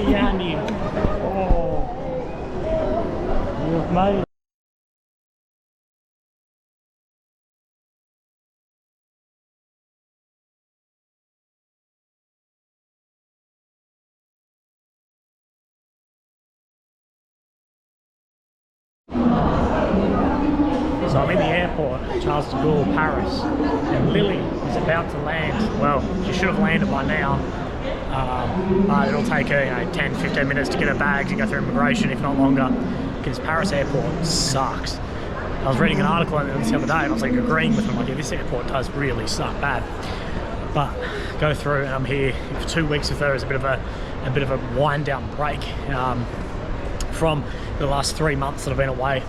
Yanni. Oh, you've made. So I'm in the airport, Charles de Gaulle, Paris, and Lily is about to land. Well, she should have landed by now, but it'll take her 10, 15 minutes to get her bags and go through immigration, if not longer, because Paris airport sucks. I was reading an article on this the other day and I was like agreeing with them, like, yeah, this airport does really suck bad. But go through, and I'm here for 2 weeks with her as a bit of a wind down break from the last 3 months that I've been away.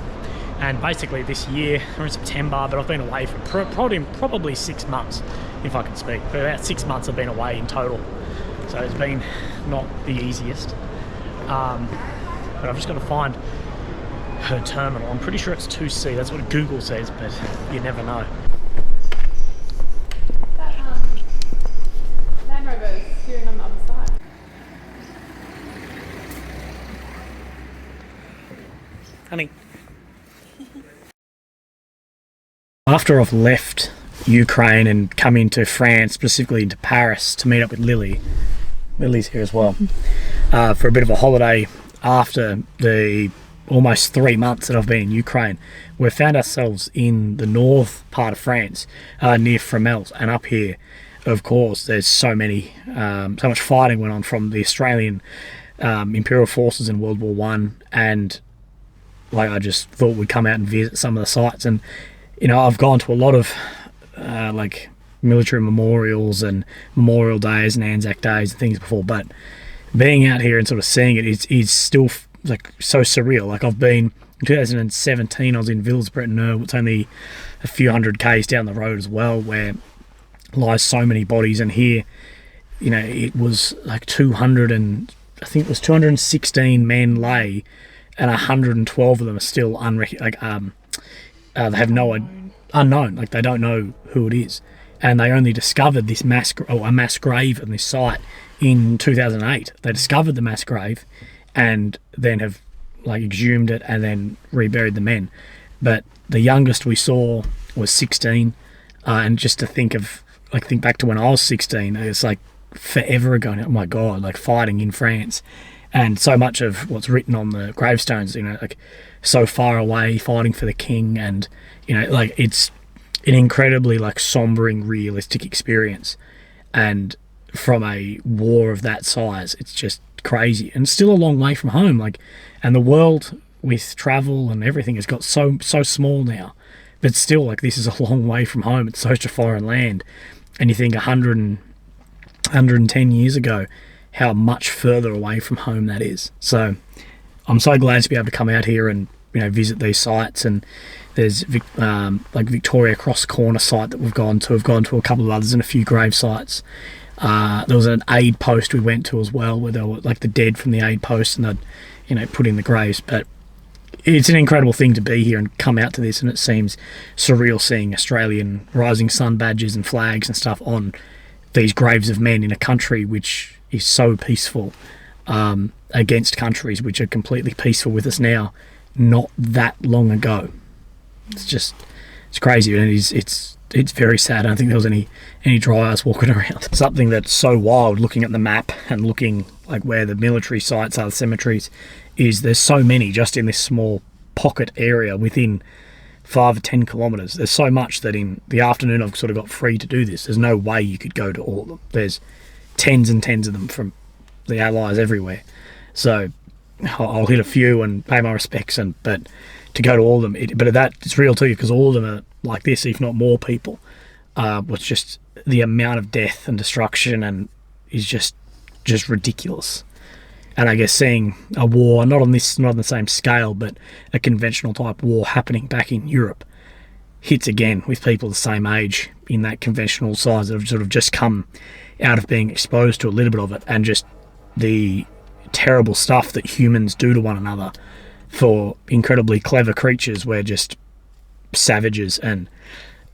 And basically this year, we're in September, but I've been away for probably 6 months, if I can speak. But about 6 months I've been away in total. So it's been not the easiest. But I've just got to find her terminal. I'm pretty sure it's 2C, that's what Google says, but you never know. That Land Rover is steering on the other side. Honey. After I've left Ukraine and come into France, specifically into Paris, to meet up with Lily. Lily's here as well, for a bit of a holiday after the almost 3 months that I've been in Ukraine. We've found ourselves in the north part of France, near Fromelles, and up here, of course, there's so much fighting went on from the Australian Imperial Forces in World War One, and like I just thought we'd come out and visit some of the sites. And I've gone to a lot of like military memorials and Memorial Days and Anzac Days and things before, but being out here and sort of seeing it is still like so surreal. Like I've been in 2017, I was in Villers-Bretonneux, it's only a few hundred k's down the road as well, where lies so many bodies, and here, it was like 216 men lay, and 112 of them are still they have unknown, like they don't know who it is, and they only discovered this a mass grave on this site in 2008. They discovered the mass grave and then have like exhumed it and then reburied the men. But the youngest we saw was 16, and just to think back to when I was 16, it's like forever ago. Oh my God, like fighting in France. And so much of what's written on the gravestones, like so far away, fighting for the king, and like it's an incredibly like sombering, realistic experience. And from a war of that size, it's just crazy, and still a long way from home. Like, and the world with travel and everything has got so small now, but still, like, this is a long way from home. It's such a foreign land, and you think 110 years ago, how much further away from home that is. So I'm so glad to be able to come out here and visit these sites. And there's like Victoria Cross Corner site that we've gone to. We've gone to a couple of others and a few grave sites. There was an aid post we went to as well, where there were like the dead from the aid post, and they'd put in the graves. But it's an incredible thing to be here and come out to this, and it seems surreal seeing Australian Rising Sun badges and flags and stuff on these graves of men in a country which is so peaceful, against countries which are completely peaceful with us now, not that long ago. It's crazy, and it's very sad. I don't think there was any dry ice walking around. Something that's so wild, looking at the map and looking like where the military sites are, the cemeteries, is there's so many just in this small pocket area within 5 or 10 kilometres. There's so much that in the afternoon I've sort of got free to do this. There's no way you could go to all of them. There's tens and tens of them from the Allies everywhere. So I'll hit a few and pay my respects, but to go to all of them, it's real too, because all of them are like this, if not more people. Was just the amount of death and destruction and is just ridiculous. And I guess seeing a war, not on the same scale, but a conventional type war happening back in Europe, hits again with people the same age in that conventional size that have sort of just come out of being exposed to a little bit of it, and just the terrible stuff that humans do to one another. For incredibly clever creatures, we're just savages, and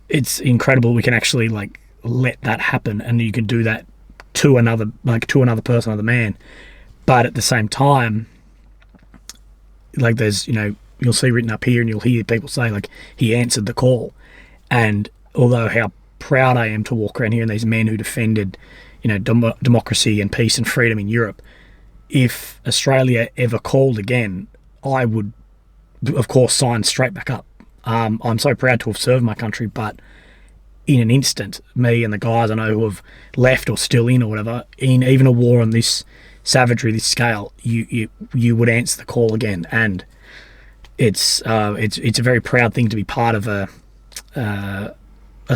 it's incredible we can actually like let that happen, and you can do that to another person, another man. But at the same time, like there's, you'll see written up here, and you'll hear people say like he answered the call. And although how proud I am to walk around here and these men who defended, democracy and peace and freedom in Europe, if Australia ever called again, I would, of course, sign straight back up. I'm so proud to have served my country, but in an instant, me and the guys I know who have left or still in or whatever, in even a war on this savagery, this scale, you would answer the call again. And it's a very proud thing to be part of a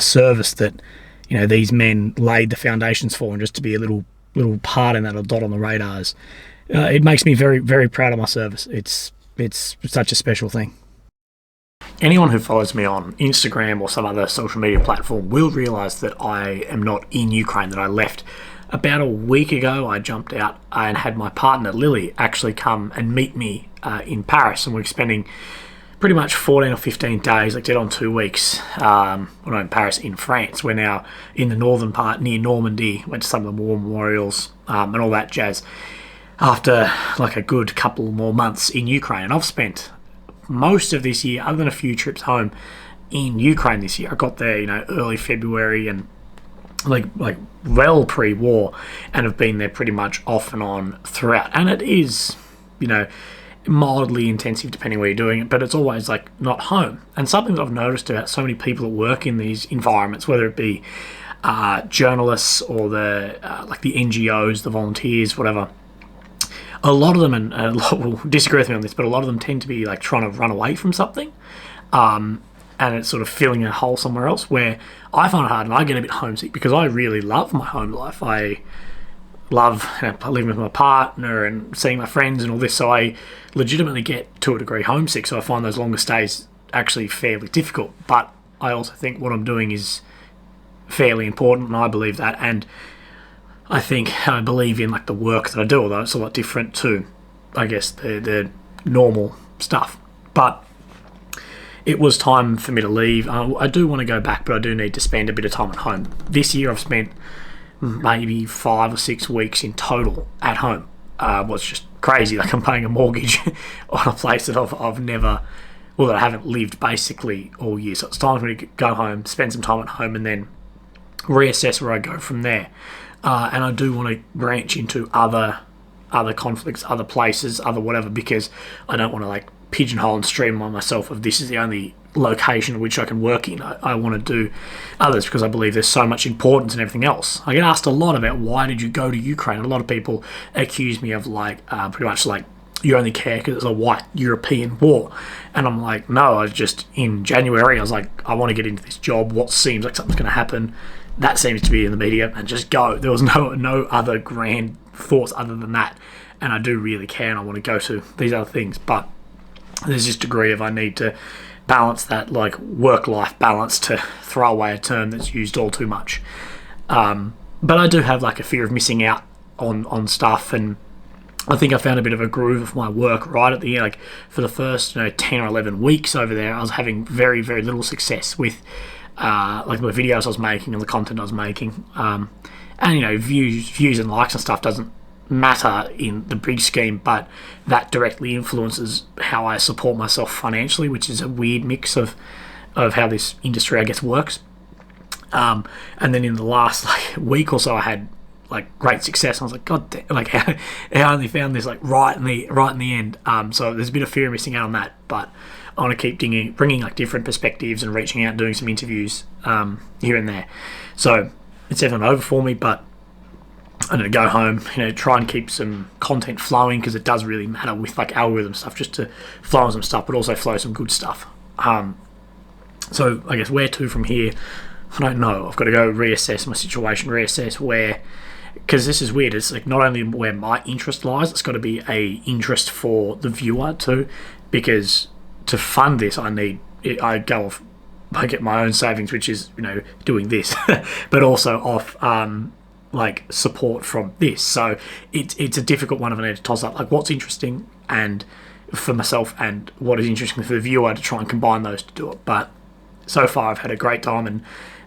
service that these men laid the foundations for, and just to be a little part in that, a dot on the radars. It makes me very, very proud of my service. It's such a special thing. Anyone who follows me on Instagram or some other social media platform will realise that I am not in Ukraine, that I left about a week ago. I jumped out and had my partner Lily actually come and meet me in Paris, and we're spending pretty much 14 or 15 days, like dead on 2 weeks, not in Paris, in France. We're now in the northern part near Normandy, went to some of the war memorials and all that jazz, after like a good couple more months in Ukraine. And I've spent most of this year, other than a few trips home, in Ukraine this year. I got there, early February, and like well pre-war, and have been there pretty much off and on throughout. And it is, mildly intensive depending where you're doing it, but it's always like not home. And something that I've noticed about so many people that work in these environments, whether it be journalists or the NGOs, the volunteers, whatever, a lot of them, and a lot will disagree with me on this, but a lot of them tend to be like trying to run away from something, and it's sort of filling a hole somewhere else, where I find it hard and I get a bit homesick, because I really love my home life. I love living with my partner and seeing my friends and all this, so I legitimately get to a degree homesick. So I find those longer stays actually fairly difficult, but I also think what I'm doing is fairly important, and I believe that. And I believe in like the work that I do, although it's a lot different to, I guess, the normal stuff. But it was time for me to leave. I do want to go back, but I do need to spend a bit of time at home. This year I've spent maybe 5 or 6 weeks in total at home. What's just crazy. Like, I'm paying a mortgage on a place that that I haven't lived basically all year. So it's time for me to go home, spend some time at home, and then reassess where I go from there. And I do want to branch into other conflicts, other places, other whatever, because I don't want to like pigeonhole and streamline myself of this is the only location which I can work in. I want to do others, because I believe there's so much importance in everything else. I get asked a lot about why did you go to Ukraine. A lot of people accuse me of pretty much like you only care because it's a white European war. And I'm like, no, I was just in January, I was like, I want to get into this job. What seems like something's going to happen, that seems to be in the media, and just go. There was no other grand thoughts other than that. And I do really care, and I want to go to these other things. But there's this degree of I need to balance that, like work-life balance, to throw away a term that's used all too much. But I do have like a fear of missing out on stuff, and I think I found a bit of a groove of my work right at the end. Like for the first 10 or 11 weeks over there, I was having very, very little success with like the videos I was making and the content I was making. And views and likes and stuff doesn't matter in the big scheme, but that directly influences how I support myself financially, which is a weird mix of how this industry, I guess, works. And then in the last week or so, I had like great success. I was like, God damn, like I only found this like right in the end. So there's a bit of fear of missing out on that, but I want to keep bringing like different perspectives and reaching out and doing some interviews here and there. So it's definitely over for me, but I'm going to go home, try and keep some content flowing, because it does really matter with like algorithm stuff, just to flow on some stuff, but also flow some good stuff. So I guess where to from here, I don't know. I've got to go reassess my situation, reassess where, because this is weird. It's like not only where my interest lies, it's got to be a interest for the viewer too, because to fund this, I get my own savings, which is doing this, but also off like support from this. So it's a difficult one of an to toss up, like what's interesting and for myself and what is interesting for the viewer, to try and combine those to do it. But so far I've had a great time, and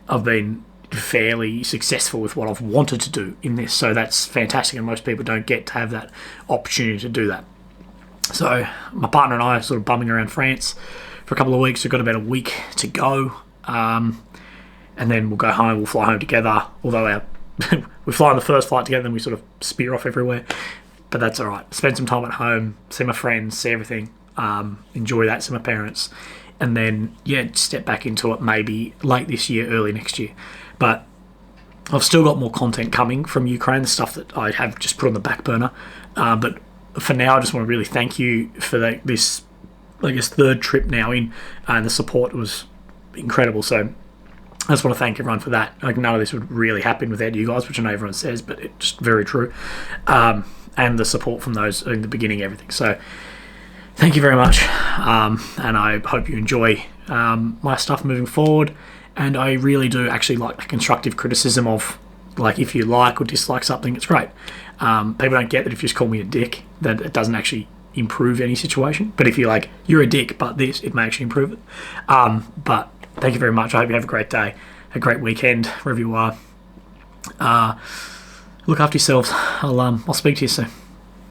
I've been fairly successful with what I've wanted to do in this. So that's fantastic, and most people don't get to have that opportunity to do that. So my partner and I are sort of bumming around France for a couple of weeks. We've got about a week to go, and then we'll go home. We'll fly home together, although we fly on the first flight together, then we sort of spear off everywhere. But that's all right. Spend some time at home, see my friends, see everything, enjoy that, see my parents, and then, step back into it maybe late this year, early next year. But I've still got more content coming from Ukraine, the stuff that I have just put on the back burner. But for now, I just want to really thank you for this, I guess, third trip now in, and the support was incredible. So I just want to thank everyone for that. Like, none of this would really happen without you guys, which I know everyone says, but it's just very true. And the support from those in the beginning, everything. So thank you very much, and I hope you enjoy my stuff moving forward. And I really do actually like the constructive criticism of, like, if you like or dislike something, it's great. People don't get that if you just call me a dick, that it doesn't actually improve any situation. But if you're like, you're a dick, but this, it may actually improve it. But thank you very much. I hope you have a great day, a great weekend, wherever you are. Look after yourselves. I'll speak to you soon.